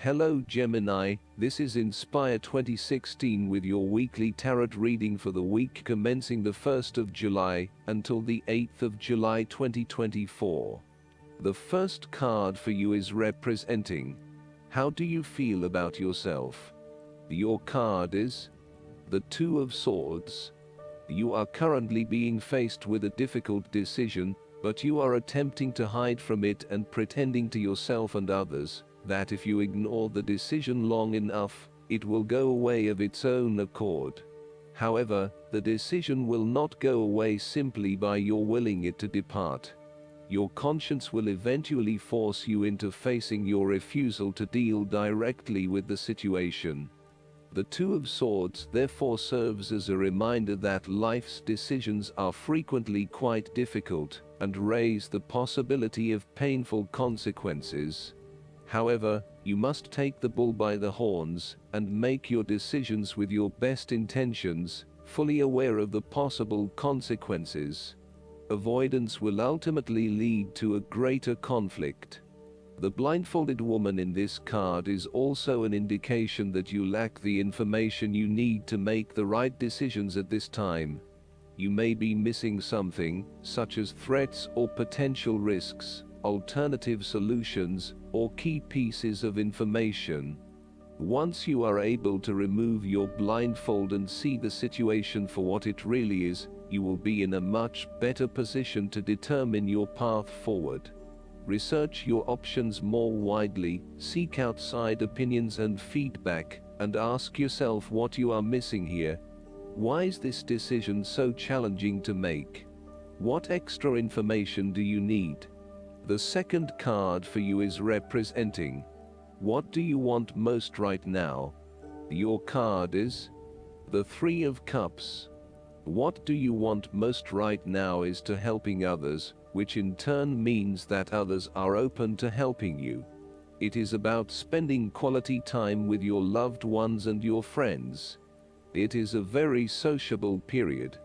Hello Gemini, this is Inspire 2016 with your weekly tarot reading for the week commencing the 1st of July until the 8th of July 2024. The first card for you is representing, how do you feel about yourself? Your card is the Two of Swords. You are currently being faced with a difficult decision, but you are attempting to hide from it and pretending to yourself and others that if you ignore the decision long enough, it will go away of its own accord. However, the decision will not go away simply by your willing it to depart. Your conscience will eventually force you into facing your refusal to deal directly with the situation. The Two of Swords therefore serves as a reminder that life's decisions are frequently quite difficult and raise the possibility of painful consequences. However, you must take the bull by the horns and make your decisions with your best intentions, fully aware of the possible consequences. Avoidance will ultimately lead to a greater conflict. The blindfolded woman in this card is also an indication that you lack the information you need to make the right decisions at this time. You may be missing something, such as threats or potential risks, alternative solutions, or key pieces of information. Once you are able to remove your blindfold and see the situation for what it really is, you will be in a much better position to determine your path forward. Research your options more widely, seek outside opinions and feedback, and ask yourself what you are missing here. Why is this decision so challenging to make? What extra information do you need? The second card for you is representing, what do you want most right now? Your card is the Three of Cups. What do you want most right now is to helping others, which in turn means that others are open to helping you. It is about spending quality time with your loved ones and your friends. It is a very sociable period.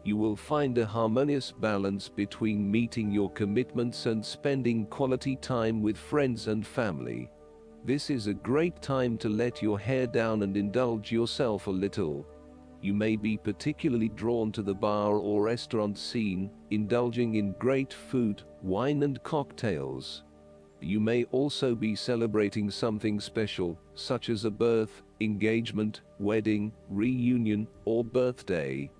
You will find a harmonious balance between meeting your commitments and spending quality time with friends and family. This is a great time to let your hair down and indulge yourself a little. You may be particularly drawn to the bar or restaurant scene, indulging in great food, wine and cocktails. You may also be celebrating something special, such as a birth, engagement, wedding, reunion, or birthday.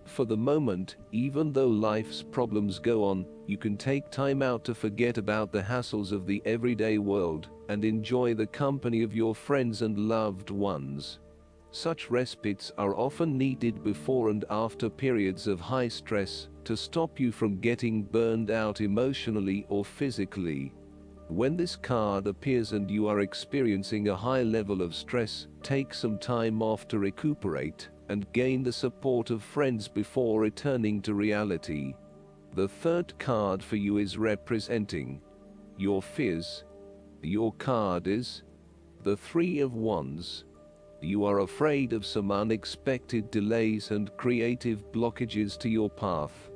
For the moment, even though life's problems go on, you can take time out to forget about the hassles of the everyday world and enjoy the company of your friends and loved ones. Such respites are often needed before and after periods of high stress to stop you from getting burned out emotionally or physically. When this card appears and you are experiencing a high level of stress, take some time off to recuperate and gain the support of friends before returning to reality. The third card for you is representing your fears. Your card is the Three of Wands. You are afraid of some unexpected delays and creative blockages to your path.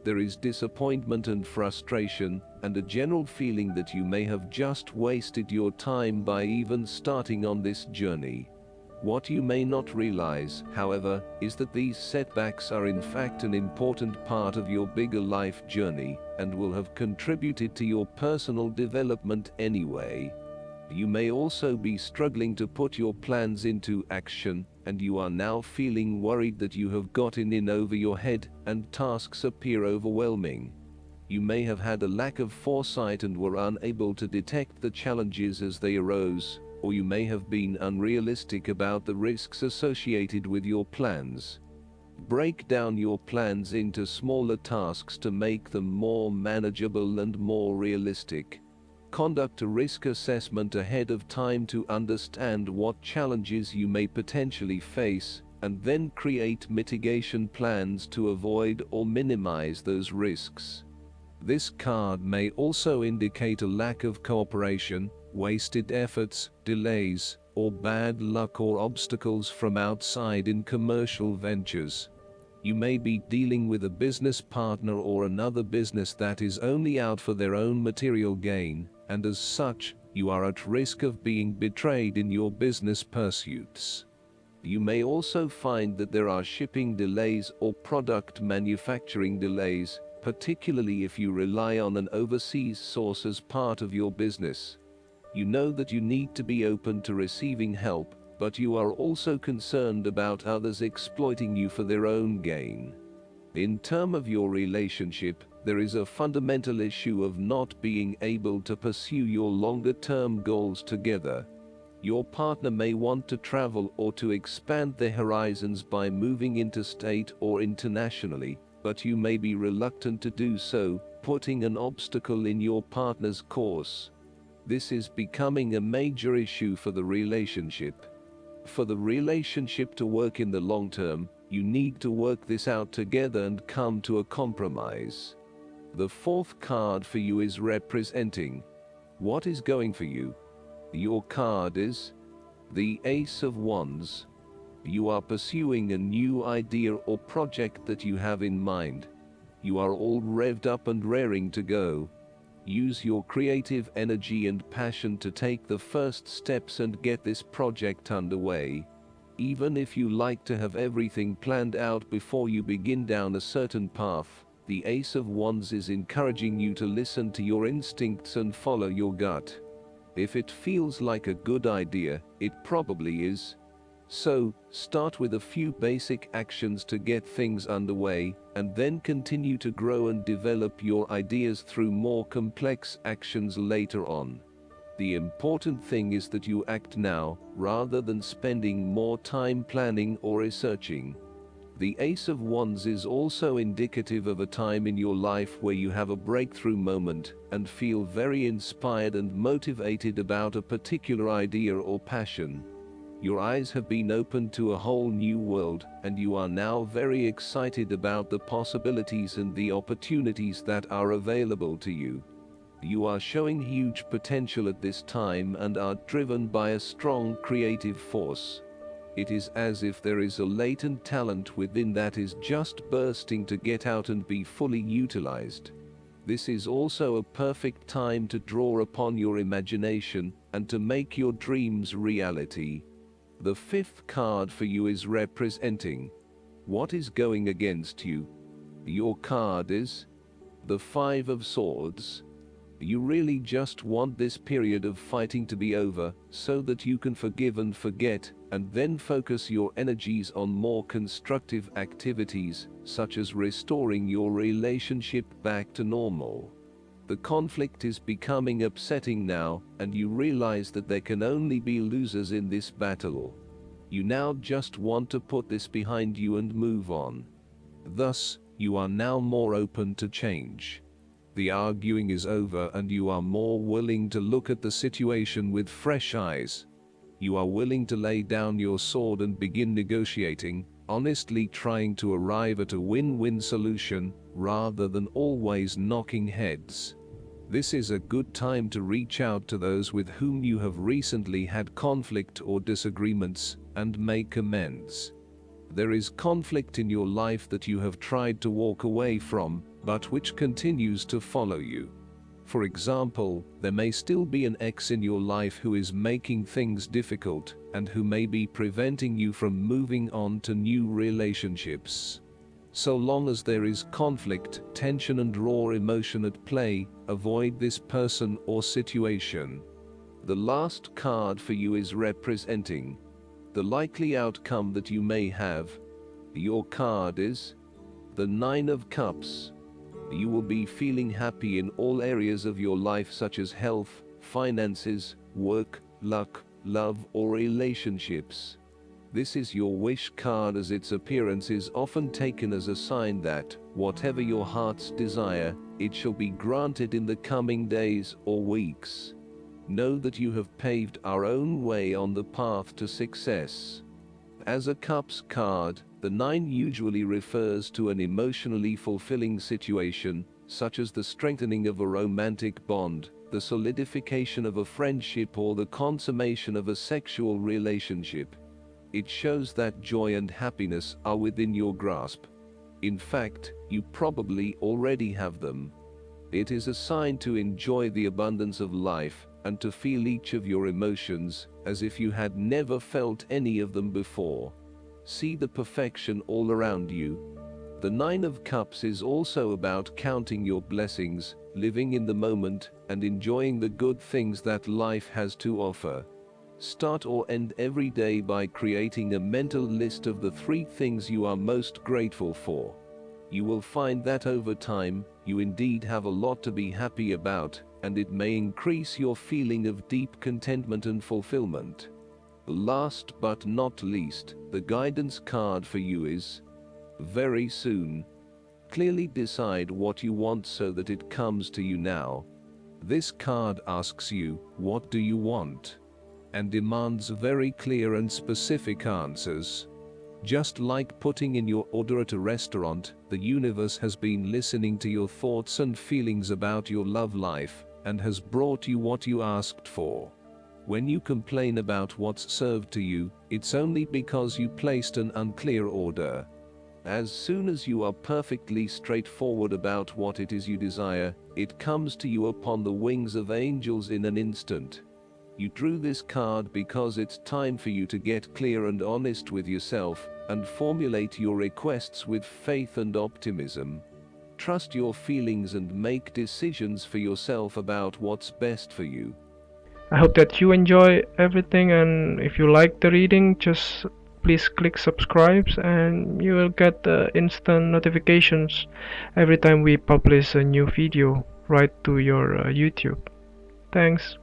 There is disappointment and frustration, and a general feeling that you may have just wasted your time by even starting on this journey. What you may not realize, however, is that these setbacks are in fact an important part of your bigger life journey, and will have contributed to your personal development anyway. You may also be struggling to put your plans into action, and you are now feeling worried that you have gotten in over your head, and tasks appear overwhelming. You may have had a lack of foresight and were unable to detect the challenges as they arose, or you may have been unrealistic about the risks associated with your plans. Break down your plans into smaller tasks to make them more manageable and more realistic. Conduct a risk assessment ahead of time to understand what challenges you may potentially face, and then create mitigation plans to avoid or minimize those risks. This card may also indicate a lack of cooperation, wasted efforts, delays, or bad luck or obstacles from outside in commercial ventures. You may be dealing with a business partner or another business that is only out for their own material gain, and as such, You are at risk of being betrayed in your business pursuits. You may also find that there are shipping delays or product manufacturing delays, particularly if you rely on an overseas source as part of your business. You know that you need to be open to receiving help, but you are also concerned about others exploiting you for their own gain. In terms of your relationship, there is a fundamental issue of not being able to pursue your longer-term goals together. Your partner may want to travel or to expand their horizons by moving interstate or internationally, but you may be reluctant to do so, putting an obstacle in your partner's course. This is becoming a major issue for the relationship. For the relationship to work in the long term, you need to work this out together and come to a compromise. The fourth card for you is representing what is going for you. Your card is the Ace of Wands. You are pursuing a new idea or project that you have in mind. You are all revved up and raring to go. Use your creative energy and passion to take the first steps and get this project underway. Even if you like to have everything planned out before you begin down a certain path, the Ace of Wands is encouraging you to listen to your instincts and follow your gut. If it feels like a good idea, it probably is. So, start with a few basic actions to get things underway, and then continue to grow and develop your ideas through more complex actions later on. The important thing is that you act now, rather than spending more time planning or researching. The Ace of Wands is also indicative of a time in your life where you have a breakthrough moment and feel very inspired and motivated about a particular idea or passion. Your eyes have been opened to a whole new world, and you are now very excited about the possibilities and the opportunities that are available to you. You are showing huge potential at this time and are driven by a strong creative force. It is as if there is a latent talent within that is just bursting to get out and be fully utilized. This is also a perfect time to draw upon your imagination and to make your dreams reality. The fifth card for you is representing what is going against you. Your card is the Five of Swords. You really just want this period of fighting to be over, so that you can forgive and forget, and then focus your energies on more constructive activities, such as restoring your relationship back to normal. The conflict is becoming upsetting now, and you realize that there can only be losers in this battle. You now just want to put this behind you and move on. Thus, you are now more open to change. The arguing is over and you are more willing to look at the situation with fresh eyes. You are willing to lay down your sword and begin negotiating, honestly trying to arrive at a win-win solution, rather than always knocking heads. This is a good time to reach out to those with whom you have recently had conflict or disagreements, and make amends. There is conflict in your life that you have tried to walk away from, but which continues to follow you. For example, there may still be an ex in your life who is making things difficult, and who may be preventing you from moving on to new relationships. So long as there is conflict, tension and raw emotion at play, avoid this person or situation. The last card for you is representing the likely outcome that you may have. Your card is the Nine of Cups. You will be feeling happy in all areas of your life, such as health, finances, work, luck, love, or relationships. This is your wish card, as its appearance is often taken as a sign that, whatever your heart's desire, it shall be granted in the coming days or weeks. Know that you have paved our own way on the path to success. As a Cups card, the Nine usually refers to an emotionally fulfilling situation, such as the strengthening of a romantic bond, the solidification of a friendship, or the consummation of a sexual relationship. It shows that joy and happiness are within your grasp. In fact, you probably already have them. It is a sign to enjoy the abundance of life, and to feel each of your emotions as if you had never felt any of them before. See the perfection all around you. The Nine of Cups is also about counting your blessings, living in the moment, and enjoying the good things that life has to offer. Start or end every day by creating a mental list of the 3 things you are most grateful for. You will find that over time, you indeed have a lot to be happy about, and it may increase your feeling of deep contentment and fulfillment. Last but not least, the guidance card for you is very soon. Clearly decide what you want so that it comes to you now. This card asks you, what do you want? And demands very clear and specific answers. Just like putting in your order at a restaurant, the universe has been listening to your thoughts and feelings about your love life, and has brought you what you asked for. When you complain about what's served to you, it's only because you placed an unclear order. As soon as you are perfectly straightforward about what it is you desire, it comes to you upon the wings of angels in an instant. You drew this card because it's time for you to get clear and honest with yourself, and formulate your requests with faith and optimism. Trust your feelings and make decisions for yourself about what's best for you. I hope that you enjoy everything, and if you like the reading, just please click subscribe and you will get instant notifications every time we publish a new video right to your YouTube. Thanks.